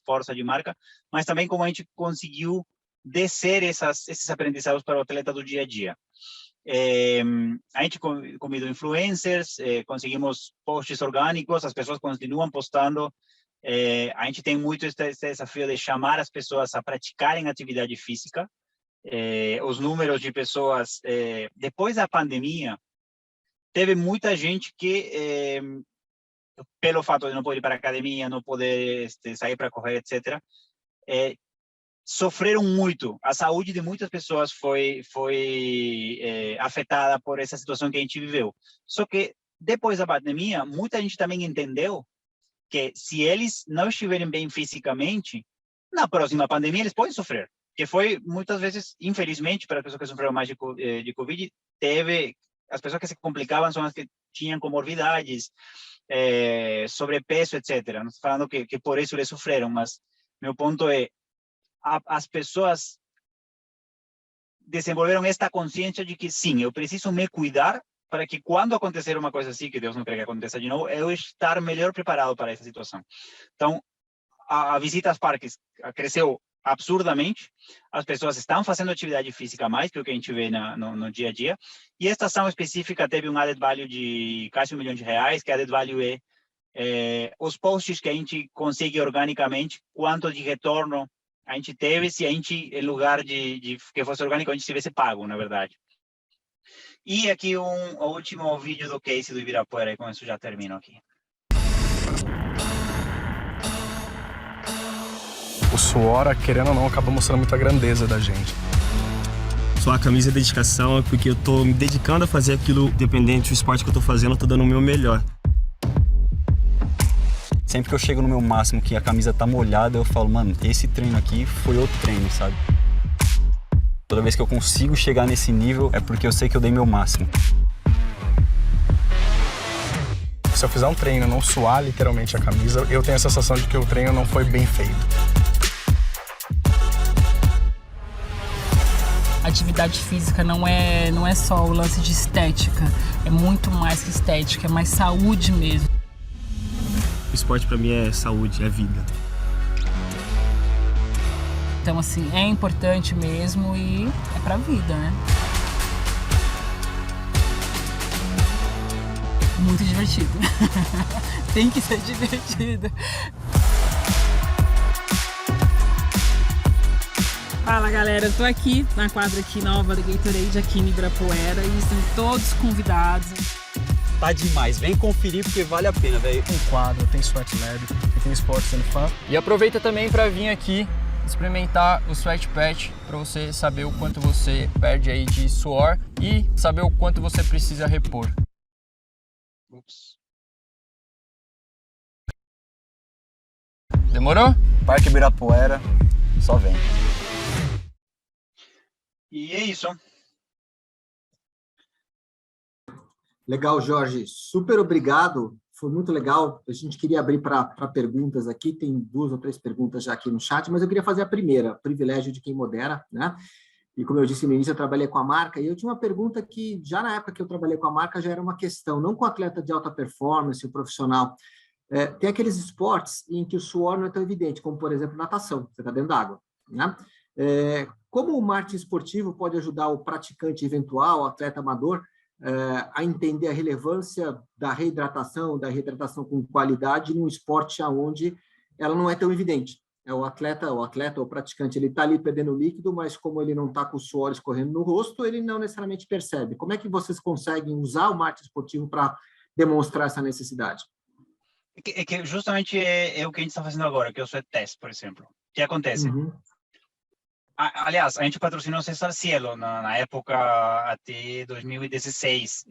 força de marca, mas também como a gente conseguiu descer esses aprendizados para o atleta do dia a dia. A gente convidou influencers, conseguimos posts orgânicos, as pessoas continuam postando. A gente tem muito esse desafio de chamar as pessoas a praticarem atividade física. Os números de pessoas depois da pandemia, teve muita gente que pelo fato de não poder ir para a academia, não poder sair para correr, etc., sofreram muito. A saúde de muitas pessoas foi afetada por essa situação que a gente viveu. Só que depois da pandemia, muita gente também entendeu que se eles não estiverem bem fisicamente, na próxima pandemia eles podem sofrer. Que foi, muitas vezes, infelizmente, para as pessoas que sofreram mais de Covid, as pessoas que se complicavam são as que tinham comorbidades, sobrepeso, etc. Não estou falando que por isso eles sofreram, mas meu ponto é, as pessoas desenvolveram esta consciência de que, sim, eu preciso me cuidar para que quando acontecer uma coisa assim, que Deus não quer que aconteça de novo, eu estar melhor preparado para essa situação. Então, a visita aos parques cresceu absurdamente. As pessoas estão fazendo atividade física mais que o que a gente vê no dia a dia. E esta ação específica teve um added value de quase R$1 milhão, que added value os posts que a gente consegue organicamente, quanto de retorno a gente teve se a gente, em lugar de que fosse orgânico, a gente tivesse pago, na verdade. E aqui o último vídeo do case do Ibirapuera, e com isso já termino aqui. O suor, querendo ou não, acaba mostrando muita grandeza da gente. Só a camisa e a dedicação é porque eu tô me dedicando a fazer aquilo, independente do esporte que eu tô fazendo, eu tô dando o meu melhor. Sempre que eu chego no meu máximo, que a camisa tá molhada, eu falo, mano, esse treino aqui foi outro treino, sabe? Toda vez que eu consigo chegar nesse nível, é porque eu sei que eu dei meu máximo. Se eu fizer um treino e não suar literalmente a camisa, eu tenho a sensação de que o treino não foi bem feito. Atividade física não é só o lance de estética, é muito mais que estética, é mais saúde mesmo. O esporte pra mim é saúde, é vida. Então, assim, é importante mesmo e é pra vida, né? Muito divertido. Tem que ser divertido. Fala, galera, eu tô aqui na quadra aqui nova da Gatorade aqui em Ibirapuera e estão todos convidados. Tá demais, vem conferir porque vale a pena, velho. Tem quadro, tem Sweat Lab, tem Sports and Fun. E aproveita também para vir aqui experimentar o Sweat Patch para você saber o quanto você perde aí de suor e saber o quanto você precisa repor. Ups. Demorou? Parque Ibirapuera, só vem. E é isso. Legal, Jorge. Super obrigado. Foi muito legal. A gente queria abrir para perguntas aqui. Tem 2 ou 3 perguntas já aqui no chat, mas eu queria fazer a primeira. Privilégio de quem modera, né? E como eu disse no início, eu trabalhei com a marca e eu tinha uma pergunta que já na época que eu trabalhei com a marca já era uma questão, não com o atleta de alta performance, o profissional. Tem aqueles esportes em que o suor não é tão evidente, como, por exemplo, natação. Você está dentro d'água, né? Como o marketing esportivo pode ajudar o praticante eventual, o atleta amador, a entender a relevância da reidratação com qualidade num esporte onde ela não é tão evidente? O atleta ou o praticante, ele está ali perdendo líquido, mas como ele não está com o suor escorrendo no rosto, ele não necessariamente percebe. Como é que vocês conseguem usar o marketing esportivo para demonstrar essa necessidade? É que justamente é o que a gente está fazendo agora, que é o Sweat Test, por exemplo. O que acontece? Aliás, a gente patrocinou César Cielo na época até 2016,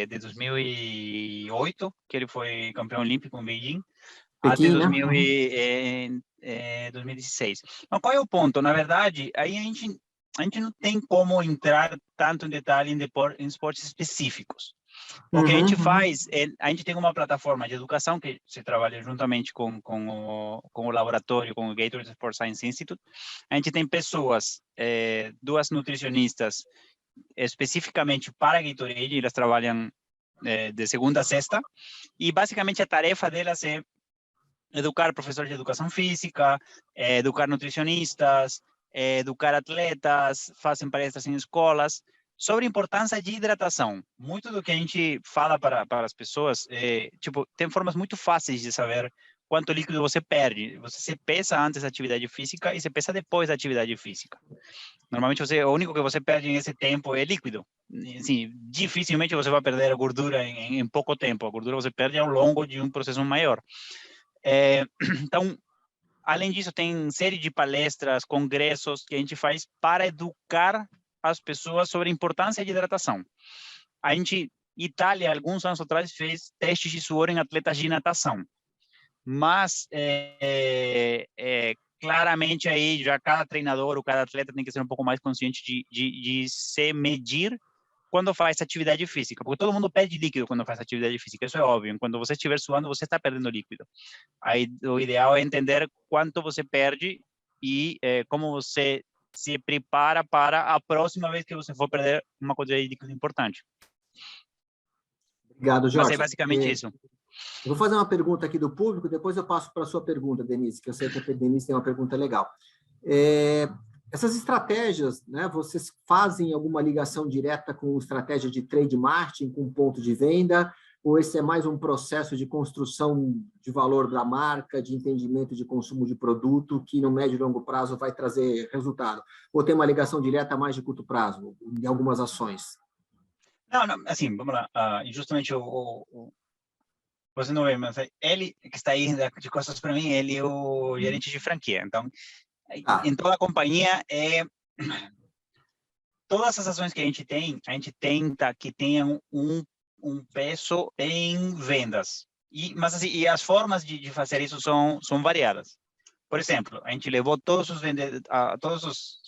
de 2008, que ele foi campeão olímpico em Beijing, até 2016. Mas qual é o ponto? Na verdade, aí a gente não tem como entrar tanto em detalhe em esportes específicos. O que a gente faz a gente tem uma plataforma de educação que se trabalha juntamente com o laboratório, com o Gatorade Sports Science Institute. A gente tem pessoas, 2 nutricionistas especificamente para a Gatorade, elas trabalham de segunda a sexta, e basicamente a tarefa delas é educar professores de educação física, educar nutricionistas, educar atletas, fazem palestras em escolas, sobre a importância de hidratação. Muito do que a gente fala para as pessoas, tem formas muito fáceis de saber quanto líquido você perde. Você se pesa antes da atividade física e se pesa depois da atividade física. Normalmente, o único que você perde nesse tempo é líquido. Assim, dificilmente você vai perder a gordura em pouco tempo. A gordura você perde ao longo de um processo maior. Então, além disso, tem série de palestras, congressos que a gente faz para educar as pessoas sobre a importância de hidratação. A gente, Itália, alguns anos atrás, fez testes de suor em atletas de natação. Mas, claramente, aí já cada treinador ou cada atleta tem que ser um pouco mais consciente de se medir quando faz atividade física. Porque todo mundo perde líquido quando faz atividade física, isso é óbvio. Quando você estiver suando, você está perdendo líquido. Aí, o ideal é entender quanto você perde e como você se prepara para a próxima vez que você for perder uma quantidade de líquido importante. Obrigado, Jorge. Mas é basicamente isso. Eu vou fazer uma pergunta aqui do público, depois eu passo para a sua pergunta, Denise, que eu sei que a Denise tem uma pergunta legal. Essas estratégias, né, vocês fazem alguma ligação direta com estratégia de trade marketing, com ponto de venda, ou esse é mais um processo de construção de valor da marca, de entendimento de consumo de produto, que no médio e longo prazo vai trazer resultado? Ou tem uma ligação direta mais de curto prazo, em algumas ações? Não, assim, vamos lá. Justamente você não vê, mas ele que está aí de costas para mim, ele é o gerente de franquia. Então, em toda a companhia, todas as ações que a gente tenta que tenham um peso em vendas. Mas assim, e as formas de fazer isso são variadas. Por exemplo, a gente levou todos os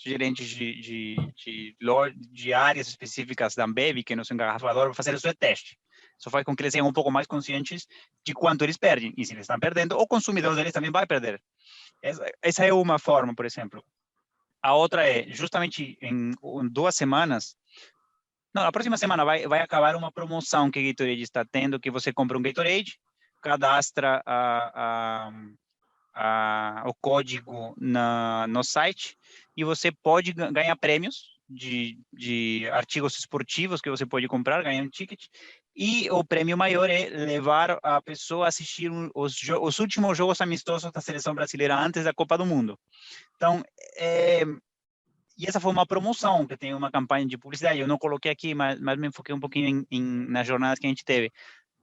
gerentes de áreas específicas da Ambev, que é nosso engarrafador, para fazer o seu teste. Isso faz com que eles sejam um pouco mais conscientes de quanto eles perdem. E se eles estão perdendo, o consumidor deles também vai perder. Essa é uma forma, por exemplo. A outra é, justamente em 2 semanas, na próxima semana vai acabar uma promoção que a Gatorade está tendo, que você compra um Gatorade, cadastra o código no site e você pode ganhar prêmios de artigos esportivos que você pode comprar, ganhar um ticket. E o prêmio maior é levar a pessoa a assistir os últimos jogos amistosos da seleção brasileira antes da Copa do Mundo. Então, e essa foi uma promoção, que tem uma campanha de publicidade. Eu não coloquei aqui, mas me enfoquei um pouquinho nas jornadas que a gente teve.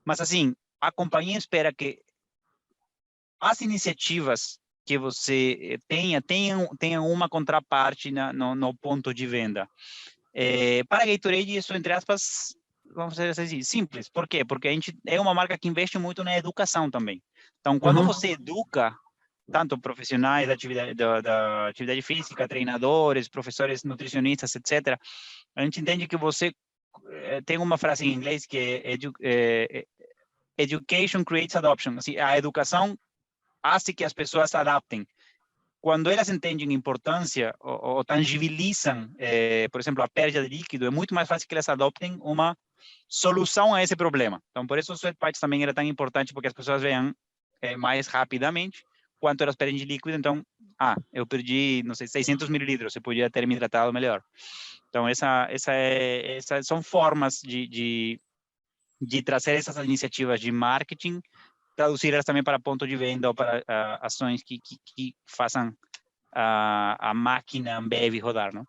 Mas, assim, a companhia espera que as iniciativas que você tenham uma contraparte no ponto de venda. Para a Gatorade, isso, entre aspas, vamos dizer assim, simples. Por quê? Porque a gente é uma marca que investe muito na educação também. Então, quando você educa tanto profissionais da atividade física, treinadores, professores, nutricionistas, etc., a gente entende que você tem uma frase em inglês que é education creates adoption. Assim, a educação faz que as pessoas se adaptem. Quando elas entendem a importância ou tangibilizam, por exemplo, a perda de líquido, é muito mais fácil que elas adoptem uma solução a esse problema. Então, por isso o Sweat Patch também era tão importante, porque as pessoas veem mais rapidamente quanto elas perdem de líquido. Então, eu perdi, não sei, 600 mililitros, eu podia ter me hidratado melhor. Então, essas são formas de trazer essas iniciativas de marketing, traduzir elas também para ponto de venda ou para ações que façam a máquina Ambev rodar, não?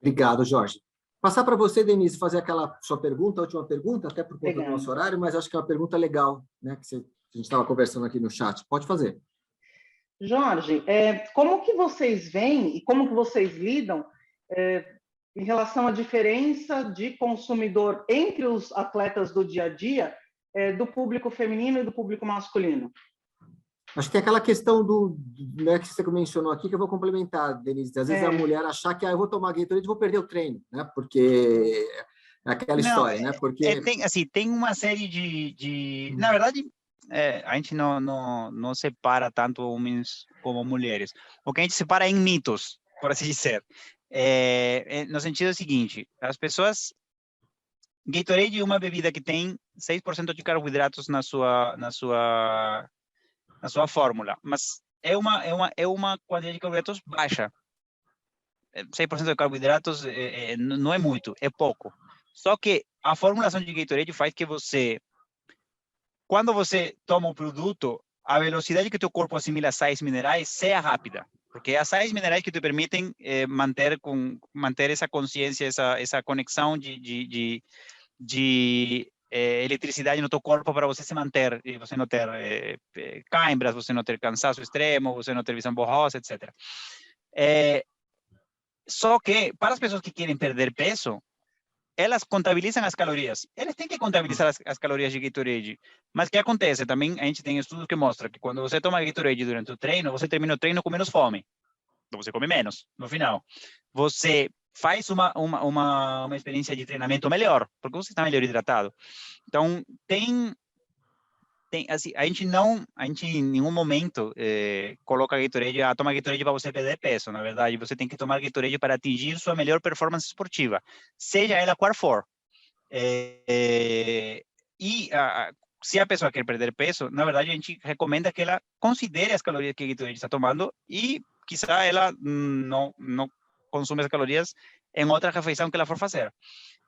Obrigado, Jorge. Passar para você, Denise, fazer aquela sua pergunta, a última pergunta, até por conta do nosso horário, mas acho que é uma pergunta legal, né, que a gente estava conversando aqui no chat. Pode fazer. Jorge, como que vocês veem e como que vocês lidam em relação à diferença de consumidor entre os atletas do dia a dia, do público feminino e do público masculino? Acho que é aquela questão né, que você mencionou aqui, que eu vou complementar, Denise. Às vezes a mulher achar que eu vou tomar Gatorade e vou perder o treino, né? Porque é aquela história, né? Porque tem uma série de... Na verdade, a gente não separa tanto homens como mulheres. O que a gente separa é em mitos, por assim dizer. No sentido seguinte, as pessoas... Gatorade é uma bebida que tem 6% de carboidratos na sua fórmula, mas é uma quantidade de carboidratos baixa. 6% de carboidratos não é muito, é pouco. Só que a formulação de Gatorade faz que quando você toma o produto, a velocidade que teu corpo assimila sais minerais seja rápida, porque as sais minerais que te permitem manter essa consciência, essa conexão de eletricidade no teu corpo para você se manter, e você não ter câimbras, você não ter cansaço extremo, você não ter visão borrosa, etc. Só que, para as pessoas que querem perder peso, elas contabilizam as calorias. Eles têm que contabilizar as calorias de Gatorade. Mas o que acontece? Também a gente tem estudos que mostram que quando você toma Gatorade durante o treino, você termina o treino com menos fome. Então você come menos, no final. Você faz uma experiência de treinamento melhor, porque você está melhor hidratado. Então, assim, a gente em nenhum momento coloca Gatorade, toma Gatorade para você perder peso. Na verdade, você tem que tomar Gatorade para atingir sua melhor performance esportiva, seja ela qual for. Se a pessoa quer perder peso, na verdade, a gente recomenda que ela considere as calorias que a Gatorade está tomando e quizá ela não consome as calorias em outra refeição que ela for fazer.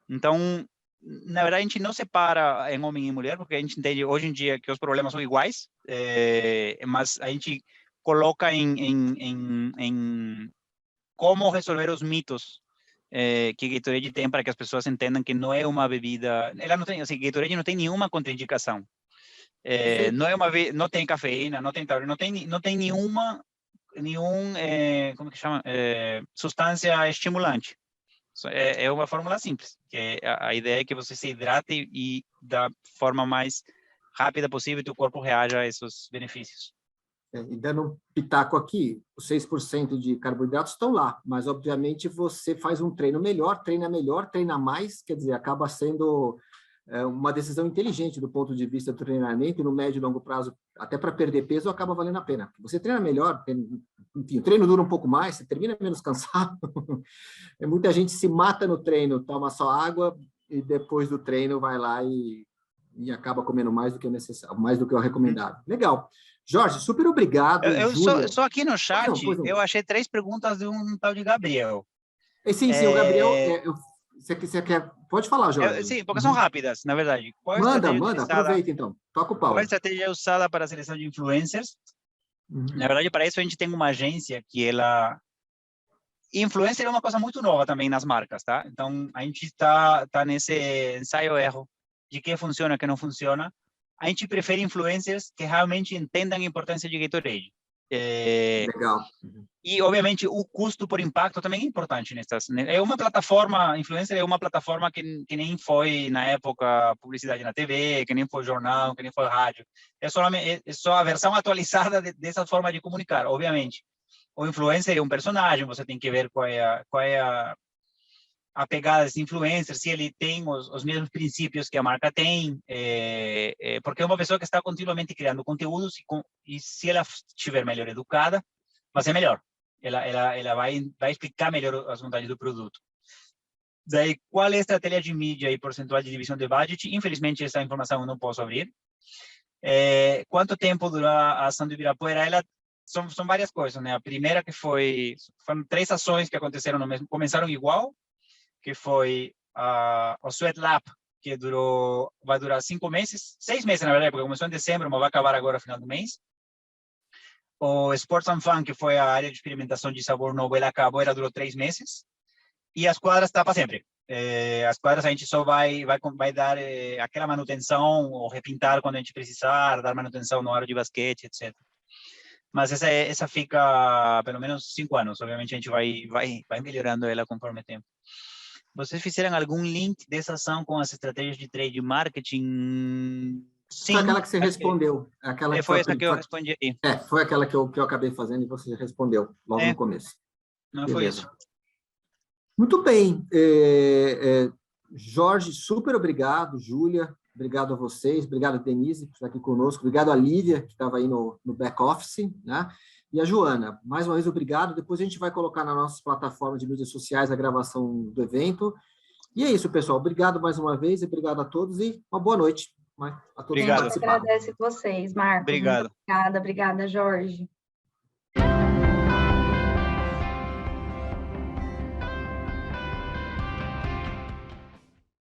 Então, na verdade, a gente não separa em homem e mulher, porque a gente entende hoje em dia que os problemas são iguais, mas a gente coloca em como resolver os mitos que Gatorade tem para que as pessoas entendam que não é uma bebida. Ela não tem, assim, Gatorade não tem nenhuma contraindicação. Não tem cafeína, não tem taurina, não tem nenhuma como que chama, substância estimulante. É uma fórmula simples, que a ideia é que você se hidrate e da forma mais rápida possível teu corpo reaja a esses benefícios. E dando um pitaco aqui, os 6% de carboidratos estão lá, mas obviamente você faz um treino melhor, treina mais, quer dizer, acaba sendo uma decisão inteligente do ponto de vista do treinamento, e no médio e longo prazo, até para perder peso, acaba valendo a pena. Você treina melhor, enfim, o treino dura um pouco mais, você termina menos cansado. Muita gente se mata no treino, toma só água, e depois do treino vai lá e acaba comendo mais do que o necessário, mais do que o recomendável. Legal. Jorge, super obrigado. Eu só aqui no chat, eu achei 3 perguntas de um tal de Gabriel. Sim, o Gabriel... Você quer... Pode falar, Jorge. Sim, porque são rápidas, na verdade. Manda, aproveita então. Toca o pau. Qual a estratégia usada para a seleção de influencers? Na verdade, para isso a gente tem uma agência que ela... Influencer é uma coisa muito nova também nas marcas, tá? Então, a gente está nesse ensaio-erro de que funciona, que não funciona. A gente prefere influencers que realmente entendam a importância de Gatorade. Legal. E, obviamente, o custo por impacto também é importante. É uma plataforma, influencer é uma plataforma que nem foi, na época, publicidade na TV, que nem foi jornal, que nem foi rádio. É só a versão atualizada dessa forma de comunicar, obviamente. O influencer é um personagem, você tem que ver qual é a pegada desse influencer, se ele tem os mesmos princípios que a marca tem, porque é uma pessoa que está continuamente criando conteúdos e se ela estiver melhor educada, vai ser melhor. Ela vai explicar melhor as vantagens do produto. Daí, qual é a estratégia de mídia e percentual de divisão de budget? Infelizmente, essa informação eu não posso abrir. Quanto tempo durou a ação do Ibirapuera? São várias coisas, né? A primeira que foram 3 ações que aconteceram no mesmo, começaram igual, que foi o Sweat Lab, que vai durar 5 meses, 6 meses na verdade, porque começou em dezembro, mas vai acabar agora no final do mês. O Sports and Fun, que foi a área de experimentação de sabor novo, ela durou 3 meses. E as quadras está para sempre. As quadras a gente só vai dar aquela manutenção, ou repintar quando a gente precisar, dar manutenção no aro de basquete, etc. Mas essa fica pelo menos 5 anos. Obviamente a gente vai melhorando ela conforme o tempo. Vocês fizeram algum link dessa ação com as estratégias de trade marketing? Sim. Foi aquela que você respondeu. Foi essa que eu respondi aí. Foi aquela que eu acabei fazendo e você respondeu logo no começo. Não foi isso. Muito bem. Jorge, super obrigado. Júlia, obrigado a vocês. Obrigado, Denise, por estar aqui conosco. Obrigado a Lívia, que estava aí no back-office, né? E a Joana, mais uma vez, obrigado. Depois a gente vai colocar na nossa plataforma de mídias sociais a gravação do evento. E é isso, pessoal. Obrigado mais uma vez, e obrigado a todos e uma boa noite a todos. Obrigado. Agradece vocês, Marcos. Obrigado. Obrigada, Jorge.